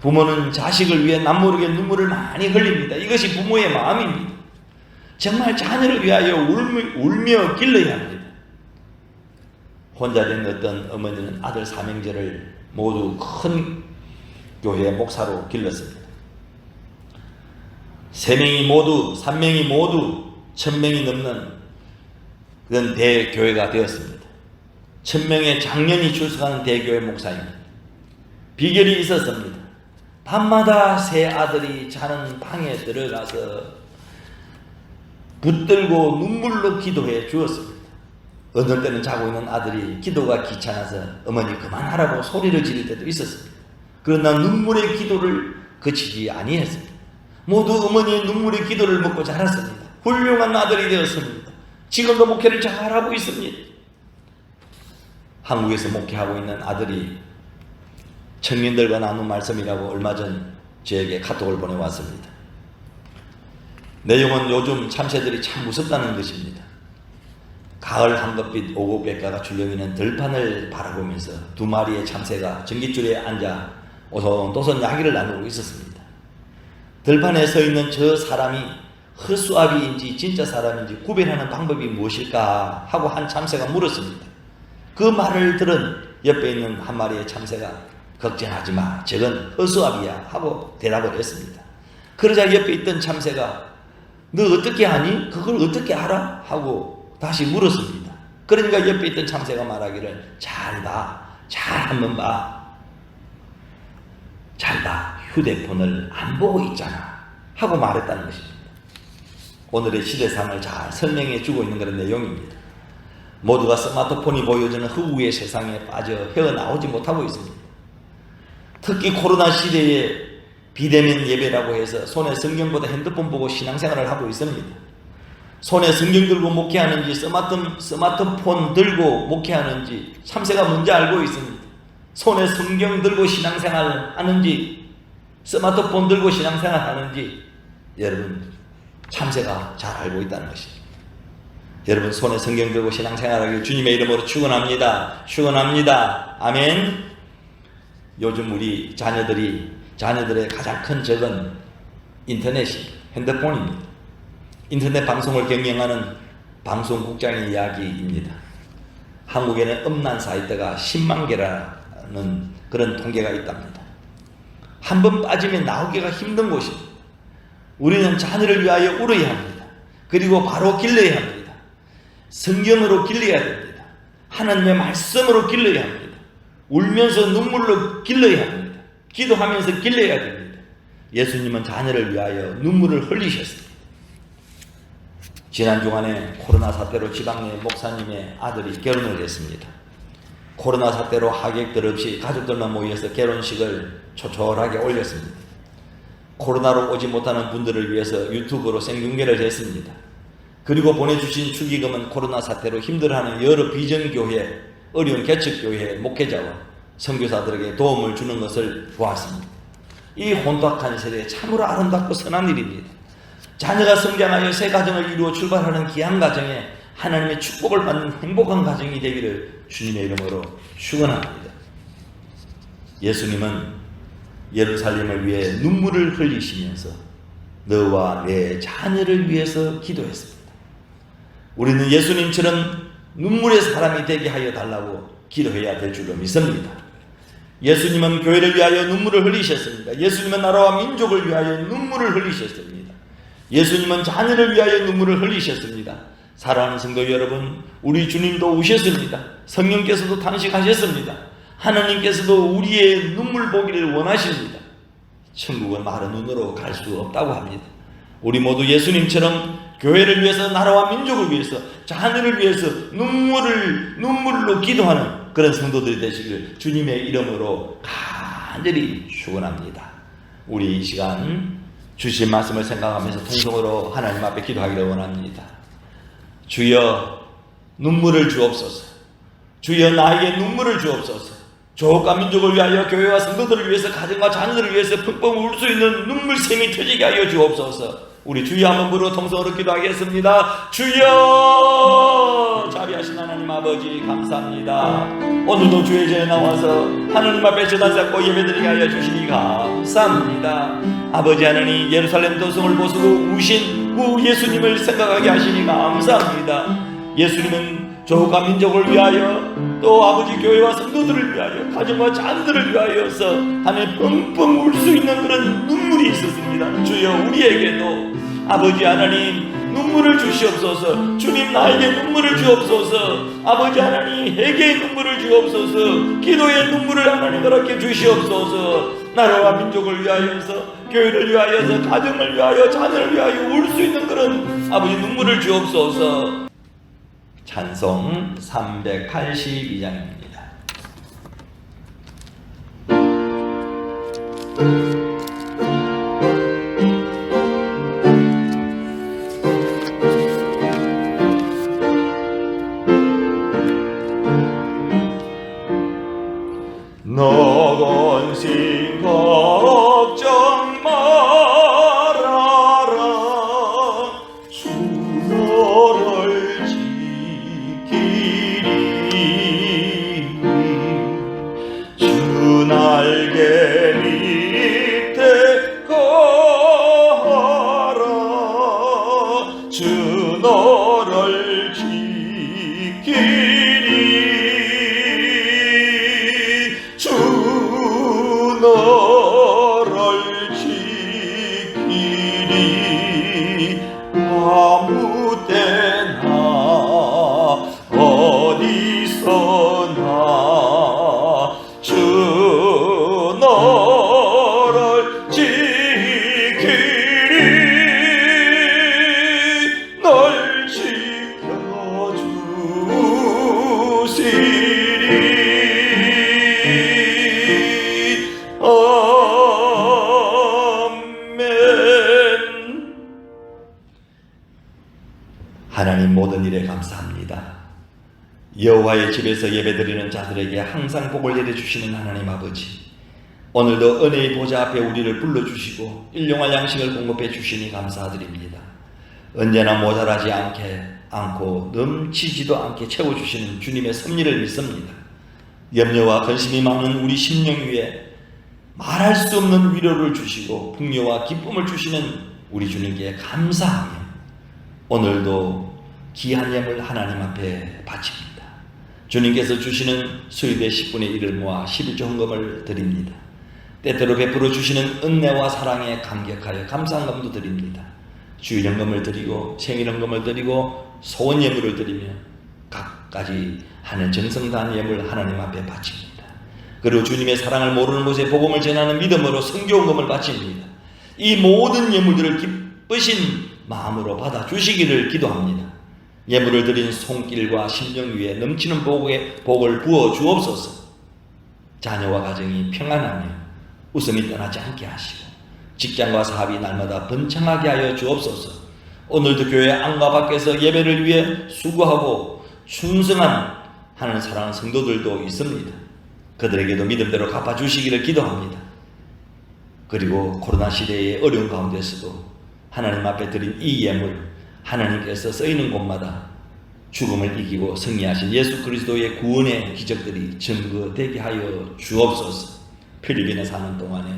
부모는 자식을 위해 남모르게 눈물을 많이 흘립니다. 이것이 부모의 마음입니다. 정말 자녀를 위하여 울며 길러야 합니다. 혼자 된 어떤 어머니는 아들 삼형제를 모두 큰 교회의 목사로 길렀습니다. 3명이 모두 1000명이 넘는 그런 대교회가 되었습니다. 1000명의 장년이 출석하는 대교회 목사입니다. 비결이 있었습니다. 밤마다 세 아들이 자는 방에 들어가서 붙들고 눈물로 기도해 주었습니다. 어느 때는 자고 있는 아들이 기도가 귀찮아서 어머니 그만하라고 소리를 지를 때도 있었습니다. 그러나 눈물의 기도를 그치지 아니했습니다. 모두 어머니의 눈물의 기도를 먹고 자랐습니다. 훌륭한 아들이 되었습니다. 지금도 목회를 잘하고 있습니다. 한국에서 목회하고 있는 아들이 청년들과 나눈 말씀이라고 얼마 전 저에게 카톡을 보내왔습니다. 내용은 요즘 참새들이 참 무섭다는 것입니다. 가을 황급빛 오곡백과가 출렁이는 들판을 바라보면서 두 마리의 참새가 전깃줄에 앉아 오손도손 이야기를 나누고 있었습니다. 들판에 서 있는 저 사람이 헛수아비인지 진짜 사람인지 구별하는 방법이 무엇일까 하고 한 참새가 물었습니다. 그 말을 들은 옆에 있는 한 마리의 참새가 걱정하지 마, 저건 헛수아비야 하고 대답을 했습니다. 그러자 옆에 있던 참새가 너 어떻게 아니? 그걸 어떻게 알아? 하고 다시 물었습니다. 그러니까 옆에 있던 참새가 말하기를 잘 봐, 잘 한번 봐, 잘 봐, 휴대폰을 안 보고 있잖아 하고 말했다는 것입니다. 오늘의 시대상을 잘 설명해 주고 있는 그런 내용입니다. 모두가 스마트폰이 보여주는 흑우의 세상에 빠져 헤어나오지 못하고 있습니다. 특히 코로나 시대에 비대면 예배라고 해서 손에 성경보다 핸드폰 보고 신앙생활을 하고 있습니다. 손에 성경 들고 목회하는지 스마트폰 들고 목회하는지 참새가 뭔지 알고 있습니다. 손에 성경 들고 신앙생활 하는지 스마트폰 들고 신앙생활 하는지 여러분 참새가 잘 알고 있다는 것입니다. 여러분 손에 성경 들고 신앙생활하길 주님의 이름으로 축원합니다. 축원합니다. 아멘. 요즘 우리 자녀들의 가장 큰 적은 인터넷이 핸드폰입니다. 인터넷 방송을 경영하는 방송국장의 이야기입니다. 한국에는 음란 사이트가 10만 개라는 그런 통계가 있답니다. 한 번 빠지면 나오기가 힘든 곳입니다. 우리는 자녀를 위하여 울어야 합니다. 그리고 바로 길러야 합니다. 성경으로 길러야 됩니다. 하나님의 말씀으로 길러야 합니다. 울면서 눈물로 길러야 합니다. 기도하면서 길러야 됩니다. 예수님은 자녀를 위하여 눈물을 흘리셨습니다. 지난 주간에 코로나 사태로 지방내 목사님의 아들이 결혼을 했습니다. 코로나 사태로 하객들 없이 가족들만 모여서 결혼식을 초촐하게 올렸습니다. 코로나로 오지 못하는 분들을 위해서 유튜브로 생중계를 했습니다. 그리고 보내주신 축의금은 코로나 사태로 힘들어하는 여러 비전교회, 어려운 개척교회 목회자와 선교사들에게 도움을 주는 것을 보았습니다. 이 혼탁한 세대에 참으로 아름답고 선한 일입니다. 자녀가 성장하여 새 가정을 이루어 출발하는 귀한 가정에 하나님의 축복을 받는 행복한 가정이 되기를 주님의 이름으로 축원합니다. 예수님은 예루살렘을 위해 눈물을 흘리시면서 너와 내 자녀를 위해서 기도했습니다. 우리는 예수님처럼 눈물의 사람이 되게 하여 달라고 기도해야 될 줄로 믿습니다. 예수님은 교회를 위하여 눈물을 흘리셨습니다. 예수님은 나라와 민족을 위하여 눈물을 흘리셨습니다. 예수님은 자녀를 위하여 눈물을 흘리셨습니다. 사랑하는 성도 여러분, 우리 주님도 우셨습니다. 성령께서도 탄식하셨습니다. 하나님께서도 우리의 눈물 보기를 원하십니다. 천국은 마른 눈으로 갈 수 없다고 합니다. 우리 모두 예수님처럼 교회를 위해서, 나라와 민족을 위해서, 자녀를 위해서 눈물로 기도하는 그런 성도들이 되시길 주님의 이름으로 간절히 축원합니다. 우리 이 시간 주신 말씀을 생각하면서 통성으로 하나님 앞에 기도하기를 원합니다. 주여 눈물을 주옵소서. 주여 나에게 눈물을 주옵소서. 조국과 민족을 위하여, 교회와 성도들을 위해서, 가정과 자녀들을 위해서 펑펑 울 수 있는 눈물샘이 터지게 하여 주옵소서. 우리 주여 한번 부르고 통성으로 기도하겠습니다. 주여! 자비하신 하나님 아버지 감사합니다. 오늘도 주의 전에 나와서 하나님 앞에 제단 쌓고 예배드리게 하여 주시니 감사합니다. 아버지 하나님, 예루살렘 도성을 보시고 우신 예수님을 생각하게 하시니 감사합니다. 예수님은 조국과 민족을 위하여, 또 아버지 교회와 성도들을 위하여, 가정과 자녀들을 위하여서 하나님 뻥뻥 울 수 있는 그런 눈물이 있었습니다. 주여 우리에게도 아버지 하나님 눈물을 주시옵소서. 주님 나에게 눈물을 주옵소서. 아버지 하나님 회개의 눈물을 주옵소서. 기도의 눈물을 하나님 그렇게 주시옵소서. 나라와 민족을 위하여서, 교회를 위하여서, 가정을 위하여, 자녀를 위하여 울 수 있는 그런 아버지 눈물을 주옵소서. 찬송 382장입니다. 그리 널 지켜주시리. 아멘. 하나님, 모든 일에 감사합니다. 여호와의 집에서 예배드리는 자들에게 항상 복을 내려주시는 하나님 아버지, 오늘도 은혜의 보좌 앞에 우리를 불러주시고 일용할 양식을 공급해 주시니 감사드립니다. 언제나 모자라지 않고 넘치지도 않게 채워주시는 주님의 섭리를 믿습니다. 염려와 근심이 많은 우리 심령 위에 말할 수 없는 위로를 주시고 풍요와 기쁨을 주시는 우리 주님께 감사하며 오늘도 귀한 예물 하나님 앞에 바칩니다. 주님께서 주시는 수입의 10분의 1을 모아 11조 헌금을 드립니다. 때때로 베풀어 주시는 은혜와 사랑에 감격하여 감사헌금도 드립니다. 주일헌금을 드리고 생일헌금을 드리고 소원 예물을 드리며 각가지 하는 정성다한 예물 하나님 앞에 바칩니다. 그리고 주님의 사랑을 모르는 곳에 복음을 전하는 믿음으로 성교헌금을 바칩니다. 이 모든 예물들을 기쁘신 마음으로 받아 주시기를 기도합니다. 예물을 드린 손길과 심령 위에 넘치는 복을 부어 주옵소서. 자녀와 가정이 평안하며 웃음이 떠나지 않게 하시고 직장과 사업이 날마다 번창하게 하여 주옵소서. 오늘도 교회 안과 밖에서 예배를 위해 수고하고 충성한 하는 사랑하는 성도들도 있습니다. 그들에게도 믿음대로 갚아주시기를 기도합니다. 그리고 코로나 시대의 어려운 가운데서도 하나님 앞에 드린 이 예물, 하나님께서 쓰이는 곳마다 죽음을 이기고 승리하신 예수 그리스도의 구원의 기적들이 증거되게 하여 주옵소서. 필리핀에 사는 동안에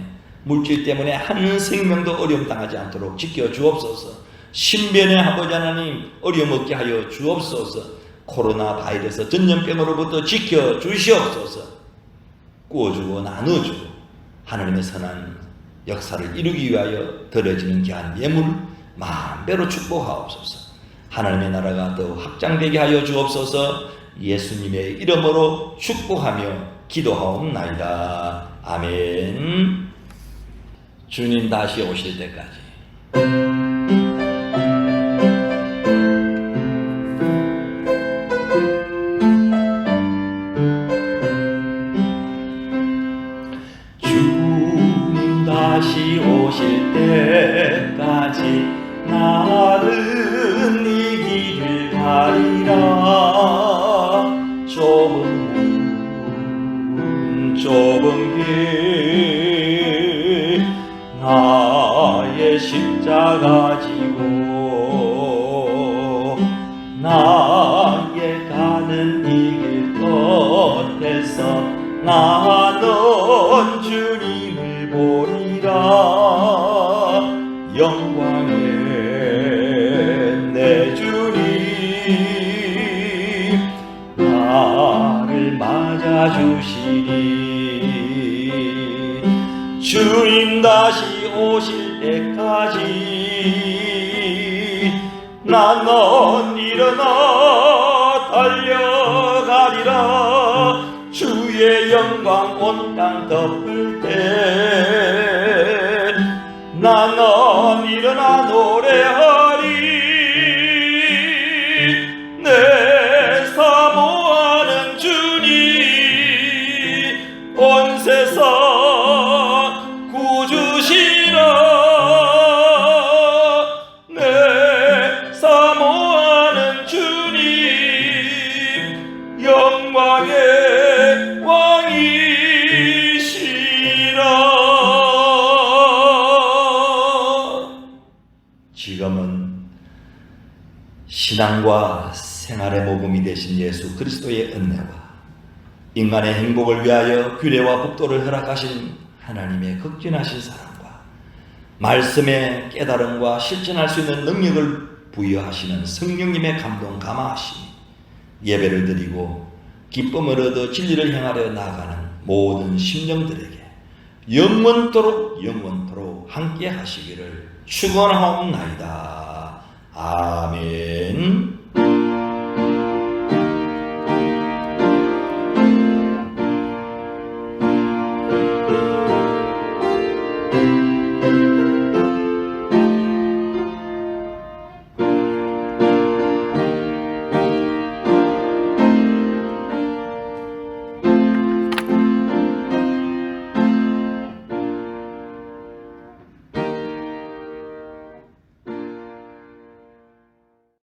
물질 때문에 한 생명도 어려움 당하지 않도록 지켜 주옵소서. 신변의 아버지 하나님, 어려움 없게 하여 주옵소서. 코로나 바이러스 전염병으로부터 지켜 주시옵소서. 구워주고 나눠주고 하나님의 선한 역사를 이루기 위하여 드려지는 귀한 예물 만배로 축복하옵소서. 하나님의 나라가 더 확장되게 하여 주옵소서. 예수님의 이름으로 축복하며 기도하옵나이다. 아멘. 주님 다시 오실 때까지 주님 다시 오실 때까지 나는 이 길을 가리라. 좁은 길 나의 십자가 지고 나의 가는 이 길 끝에서 나는 주님을 보리라. 영광의 내 주님 나를 맞아주시리. 주님 다시 오실 때까지 나는 일어나 달려가리라. 주의 영광 온 땅 덮을 때 나는 일어나 노래하리. 내 사모하는 주님 온 세상 구주시라. 내 사모하는 주님 영광의 왕이시라. 지금은 신앙과 생활의 모범이 되신 예수 그리스도의 은혜와 인간의 행복을 위하여 규례와 법도를 허락하신 하나님의 극진하신 사랑과 말씀의 깨달음과 실천할 수 있는 능력을 부여하시는 성령님의 감동 감화하심이 예배를 드리고 기쁨을 얻어 진리를 향하여 나아가는 모든 심령들에게 영원토록 함께 하시기를 축원하옵나이다. 아멘.